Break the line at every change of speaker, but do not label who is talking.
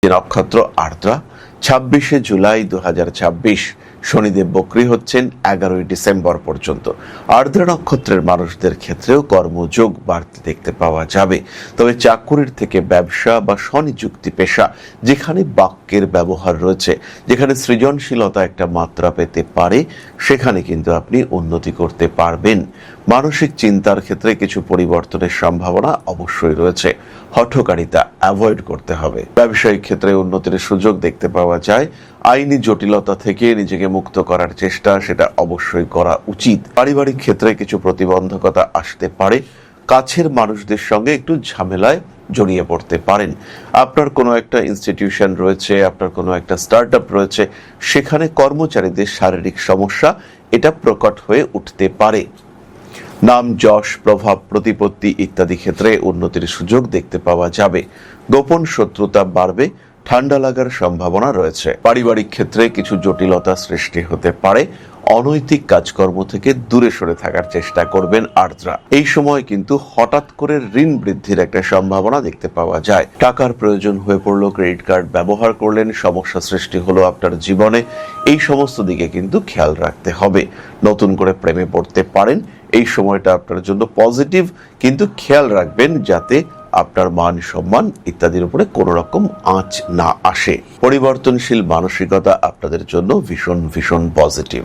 নক্ষত্র আর্দ্রা। 26শে জুলাই 2026 শনিদেব বক্রী হচ্ছেন 11ই ডিসেম্বর পর্যন্ত। আর্দ্রা নক্ষত্রের মানুষদের ক্ষেত্রেও কর্মযোগ বাড়তে দেখতে পাওয়া যাবে। তবে চাকুরির থেকে ব্যবসা বা স্বনিযুক্তি পেশা, যেখানে বাক্যের ব্যবহার রয়েছে, যেখানে সৃজনশীলতা একটা মাত্রা পেতে পারে, সেখানে কিন্তু আপনি উন্নতি করতে পারবেন। মানসিক চিন্তার ক্ষেত্রে কিছু পরিবর্তনের সম্ভাবনা অবশ্যই রয়েছে। হঠকারিতা অ্যাভয়েড করতে হবে। ব্যবসায়িক ক্ষেত্রে উন্নতির সুযোগ দেখতে পাওয়া যায়। আইনি জটিলতা থেকে নিজেকে মুক্ত করার চেষ্টা, সেটা অবশ্যই করা উচিত। পারিবারিক ক্ষেত্রে কিছু প্রতিবন্ধকতা আসতে পারে। কাছের মানুষদের সঙ্গে একটু ঝামেলায় জড়িয়ে পড়তে পারেন। আপনার কোনো একটা ইনস্টিটিউশন রয়েছে, আপনার কোনো একটা স্টার্ট আপ রয়েছে, সেখানে কর্মচারীদের শারীরিক সমস্যা এটা প্রকট হয়ে উঠতে পারে। নাম, যশ, প্রভাব, প্রতিপত্তি ইত্যাদি ক্ষেত্রে উন্নতির সুযোগ দেখতে পাওয়া যাবে। গোপন শত্রুতা বাড়বে, ঠান্ডা লাগার সম্ভাবনা রয়েছে। পারিবারিক ক্ষেত্রে কিছু জটিলতা সৃষ্টি হতে পারে। অনৈতিক কাজকর্ম থেকে দূরে সরে থাকার চেষ্টা করবেন আর্দ্রা। এই সময় কিন্তু হঠাৎ করে ঋণ বৃদ্ধির একটা সম্ভাবনা দেখতে পাওয়া যায়। টাকার প্রয়োজন হয়ে পড়লো, ক্রেডিট কার্ড ব্যবহার করলেন, সমস্যা সৃষ্টি হলো আপনার জীবনে। এই সমস্ত দিকে কিন্তু খেয়াল রাখতে হবে। নতুন করে প্রেমে পড়তে পারেন। এই সময়টা আপনার জন্য পজিটিভ, কিন্তু খেয়াল রাখবেন যাতে আপনার মান সম্মান ইত্যাদির উপরে কোনো রকম আঁচ না আসে। পরিবর্তনশীল মানসিকতা আপনাদের জন্য ভীষণ ভীষণ পজিটিভ।